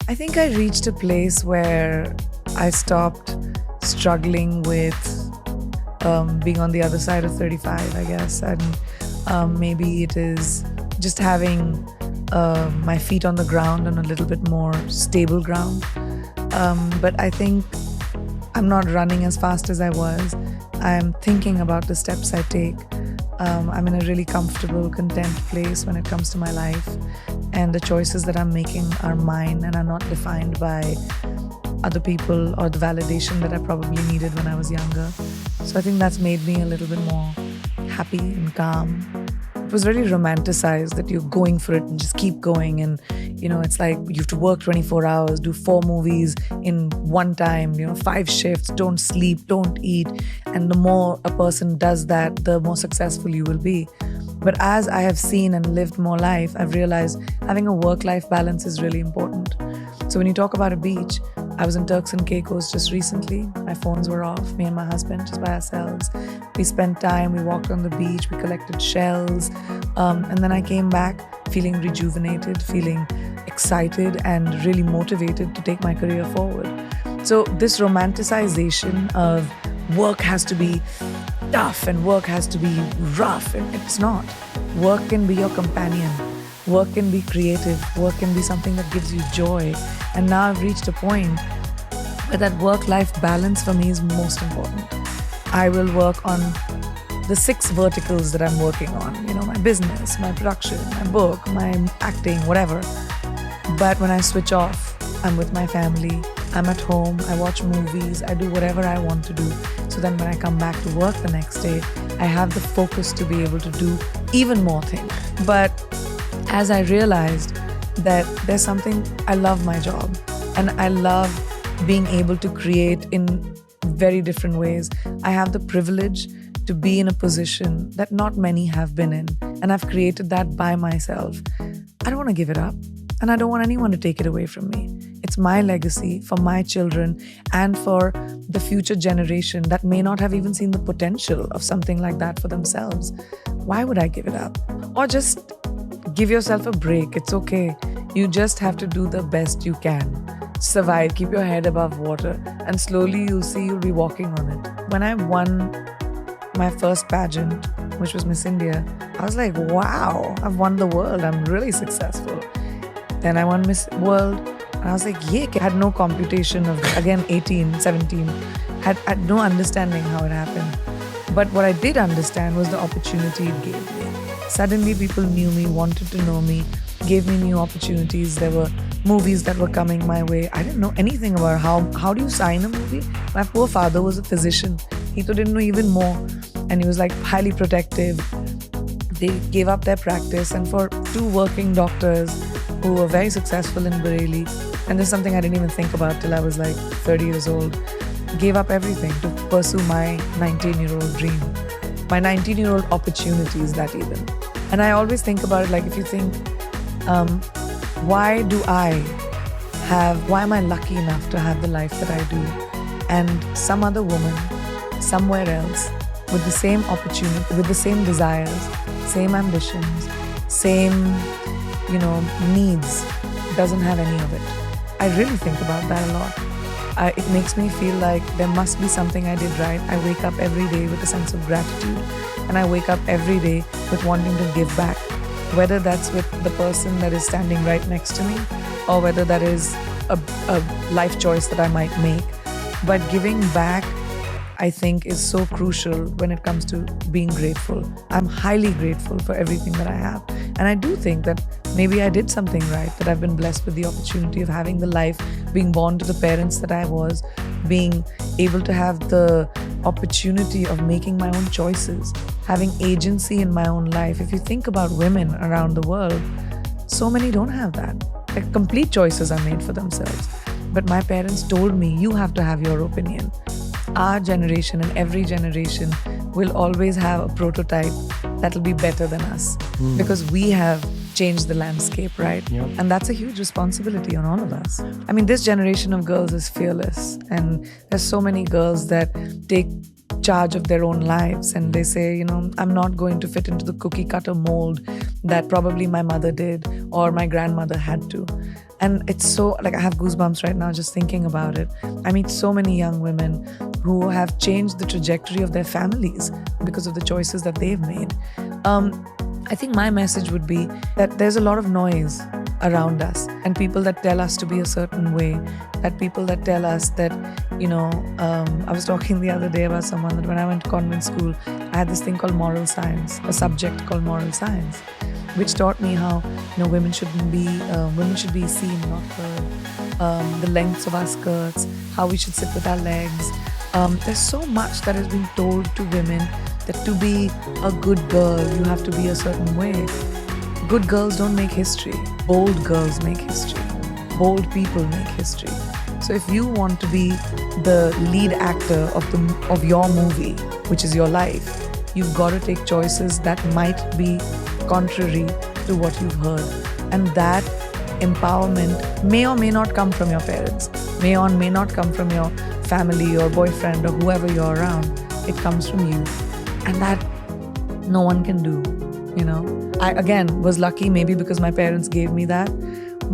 I think I reached a place where I stopped struggling with being on the other side of 35, I guess. And maybe it is just having my feet on the ground on a little bit more stable ground. But I think I'm not running as fast as I was. I'm thinking about the steps I take. I'm in a really comfortable, content place when it comes to my life. And the choices that I'm making are mine and are not defined by other people or the validation that I probably needed when I was younger. So I think that's made me a little bit more happy and calm. It was really romanticized that you're going for it and just keep going. And, it's like you have to work 24 hours, do 4 movies in one time, 5 shifts, don't sleep, don't eat. And the more a person does that, the more successful you will be. But as I have seen and lived more life, I've realized having a work-life balance is really important. So when you talk about a beach, I was in Turks and Caicos just recently. My phones were off, me and my husband, just by ourselves. We spent time, we walked on the beach, we collected shells. And then I came back feeling rejuvenated, feeling excited and really motivated to take my career forward. So this romanticization of work has to be tough and work has to be rough, and it's not. Work can be your companion. Work can be creative. Work can be something that gives you joy. And now I've reached a point where that work-life balance for me is most important. I will work on the 6 verticals that I'm working on, my business, my production, my book, my acting, whatever. But when I switch off, I'm with my family, I'm at home, I watch movies, I do whatever I want to do. So then when I come back to work the next day, I have the focus to be able to do even more things. But as I realized that there's something, I love my job and I love being able to create in very different ways. I have the privilege to be in a position that not many have been in, and I've created that by myself. I don't want to give it up, and I don't want anyone to take it away from me. It's my legacy for my children and for the future generation that may not have even seen the potential of something like that for themselves. Why would I give it up? Or just give yourself a break. It's okay. You just have to do the best you can. Survive, keep your head above water, and slowly you'll see you'll be walking on it. When I won my first pageant, which was Miss India, I was like, wow, I've won the world. I'm really successful. Then I won Miss World, and I was like, yeah, I had no computation of, again, 18, 17, had no understanding how it happened. But what I did understand was the opportunity it gave me. Suddenly people knew me, wanted to know me, gave me new opportunities. There were movies that were coming my way. I didn't know anything about how do you sign a movie? My poor father was a physician. He didn't know even more. And he was like highly protective. They gave up their practice. And for 2 working doctors who were very successful in Bareilly, and this is something I didn't even think about till I was like 30 years old, gave up everything to pursue my 19-year-old dream. My 19-year-old opportunities, that even. And I always think about it like, if you think, why am I lucky enough to have the life that I do? And some other woman, somewhere else, with the same opportunity, with the same desires, same ambitions, same, needs, doesn't have any of it. I really think about that a lot. It makes me feel like there must be something I did right. I wake up every day with a sense of gratitude, and I wake up every day with wanting to give back, whether that's with the person that is standing right next to me, or whether that is a life choice that I might make. But giving back, I think, is so crucial when it comes to being grateful. I'm highly grateful for everything that I have. And I do think that maybe I did something right, that I've been blessed with the opportunity of having the life, being born to the parents that I was, being able to have the opportunity of making my own choices, having agency in my own life. If you think about women around the world, so many don't have that. Like, complete choices are made for themselves. But my parents told me, you have to have your opinion. Our generation and every generation will always have a prototype that'll be better than us because we have changed the landscape, right? Yep. And that's a huge responsibility on all of us. I mean, this generation of girls is fearless, and there's so many girls that take charge of their own lives and they say, I'm not going to fit into the cookie cutter mold that probably my mother did or my grandmother had to. And it's so, like, I have goosebumps right now just thinking about it. I meet so many young women who have changed the trajectory of their families because of the choices that they've made. I think my message would be that there's a lot of noise around us, and people that tell us to be a certain way, that people that tell us that, I was talking the other day about someone that when I went to convent school, I had this thing called moral science, a subject called moral science, which taught me how women should be seen, not heard, the lengths of our skirts, how we should sit with our legs. There's so much that has been told to women that to be a good girl, you have to be a certain way. Good girls don't make history. Bold girls make history. Bold people make history. So if you want to be the lead actor of your movie, which is your life, you've got to take choices that might be contrary to what you've heard. And that empowerment may or may not come from your parents, may or may not come from your family or boyfriend or whoever you're around. It comes from you. And that no one can do, I, again, was lucky maybe because my parents gave me that.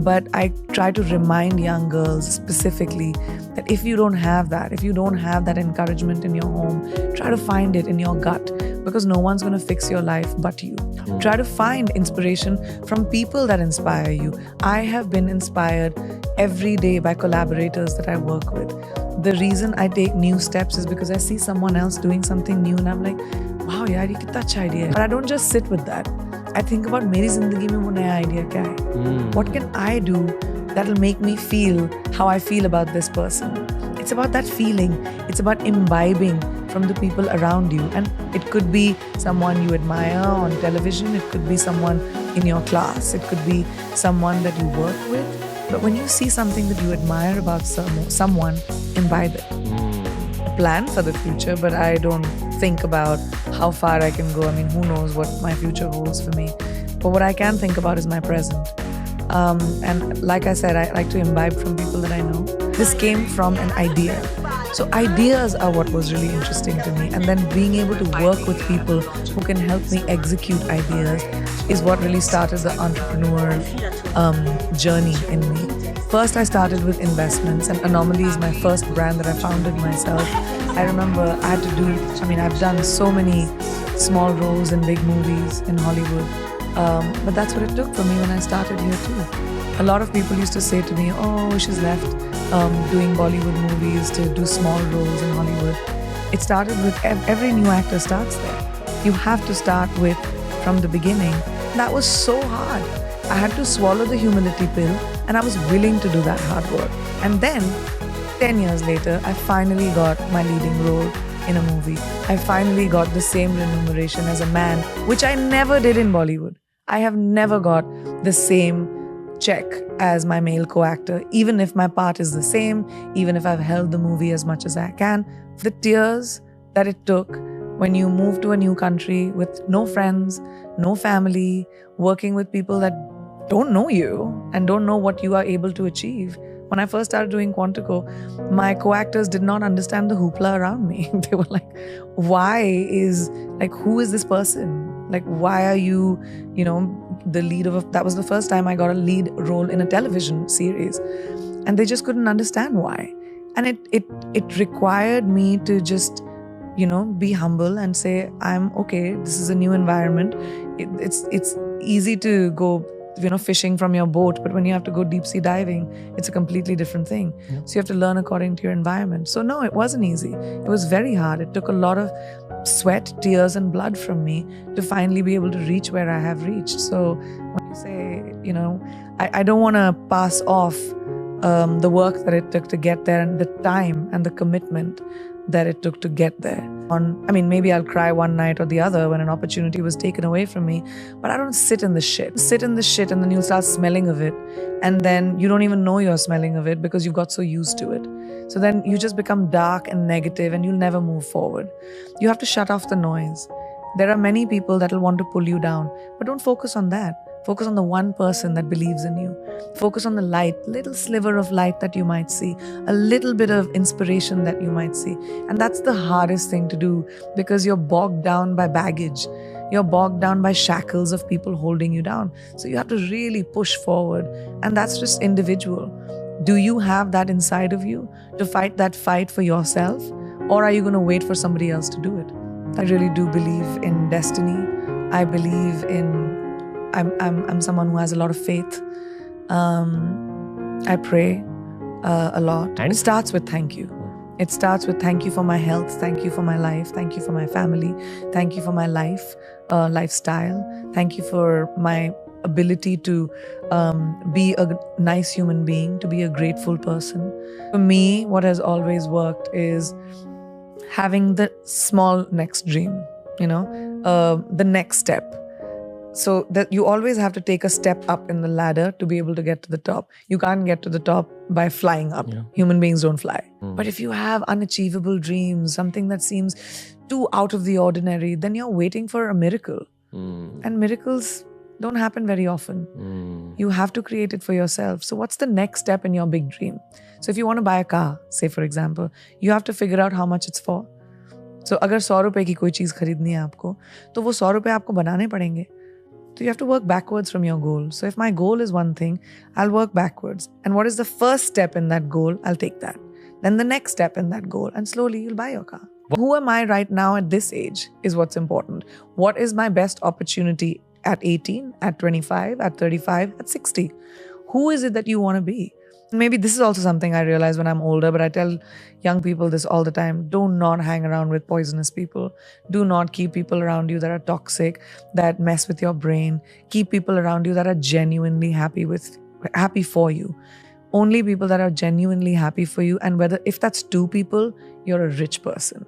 But I try to remind young girls specifically that if you don't have that, encouragement in your home, try to find it in your gut, because no one's going to fix your life but you. Try to find inspiration from people that inspire you. I have been inspired every day by collaborators that I work with. The reason I take new steps is because I see someone else doing something new and I'm like, wow, yaar, ye kitna acha idea hai. But I don't just sit with that. I think about meri zindagi mein wo naya idea kya hai? What can I do that'll make me feel how I feel about this person? It's about that feeling. It's about imbibing from the people around you. And it could be someone you admire on television. It could be someone in your class. It could be someone that you work with. But when you see something that you admire about someone, imbibe it. Plan for the future, but I don't think about how far I can go. I mean, who knows what my future holds for me. But what I can think about is my present. And like I said, I like to imbibe from people that I know. This came from an idea. So ideas are what was really interesting to me. And then being able to work with people who can help me execute ideas is what really started the entrepreneur journey in me. First, I started with investments, and Anomaly is my first brand that I founded myself. I remember I've done so many small roles in big movies in Hollywood. But that's what it took for me when I started here too. A lot of people used to say to me, oh, she's left doing Bollywood movies to do small roles in Hollywood. It started with every new actor starts there. You have to start with from the beginning. That was so hard. I had to swallow the humility pill, and I was willing to do that hard work. And then 10 years later, I finally got my leading role in a movie. I finally got the same remuneration as a man, which I never did in Bollywood. I have never got the same check as my male co-actor, even if my part is the same, even if I've held the movie as much as I can. The tears that it took when you move to a new country with no friends, no family, working with people that don't know you and don't know what you are able to achieve. When I first started doing Quantico, my co-actors did not understand the hoopla around me. They were like, who is this person? Like, why are you, the lead of that was the first time I got a lead role in a television series. And they just couldn't understand why. And it required me to just, be humble and say, I'm okay, this is a new environment. It's easy to go fishing from your boat, but when you have to go deep sea diving, it's a completely different thing. Yeah. So you have to learn according to your environment. So no, it wasn't easy. It was very hard. It took a lot of sweat, tears, and blood from me to finally be able to reach where I have reached. So when you say, I don't want to pass off the work that it took to get there and the time and the commitment that it took to get there. Maybe I'll cry one night or the other when an opportunity was taken away from me, but I don't sit in the shit. Sit in the shit and then you'll start smelling of it. And then you don't even know you're smelling of it because you've got so used to it. So then you just become dark and negative and you'll never move forward. You have to shut off the noise. There are many people that will want to pull you down, but don't focus on that. Focus on the one person that believes in you. Focus on the light, little sliver of light that you might see, a little bit of inspiration that you might see. And that's the hardest thing to do because you're bogged down by baggage. You're bogged down by shackles of people holding you down. So you have to really push forward. And that's just individual. Do you have that inside of you to fight that fight for yourself? Or are you going to wait for somebody else to do it? I really do believe in destiny. I believe I'm someone who has a lot of faith. I pray a lot. And? It starts with thank you. It starts with thank you for my health, thank you for my life, thank you for my family, thank you for my lifestyle, thank you for my ability to be a nice human being, to be a grateful person. For me, what has always worked is having the small next dream, the next step. So that you always have to take a step up in the ladder to be able to get to the top. You can't get to the top by flying up. Yeah. Human beings don't fly. But if you have unachievable dreams, something that seems too out of the ordinary, then you're waiting for a miracle. And miracles don't happen very often. You have to create it for yourself. So what's the next step in your big dream? So if you want to buy a car, say for example, you have to figure out how much it's for. So अगर 100 रुपए की कोई चीज़ खरीदनी है आपको, तो वो 100 रुपए आपको बनाने पड़ेंगे. So you have to work backwards from your goal. So if my goal is one thing, I'll work backwards. And what is the first step in that goal? I'll take that. Then the next step in that goal, and slowly you'll buy your car. Who am I right now at this age is what's important. What is my best opportunity at 18, at 25, at 35, at 60? Who is it that you want to be? Maybe this is also something I realize when I'm older, but I tell young people this all the time. Do not hang around with poisonous people. Do not keep people around you that are toxic, that mess with your brain. Keep people around you that are genuinely happy for you. Only people that are genuinely happy for you. And if that's 2 people, you're a rich person.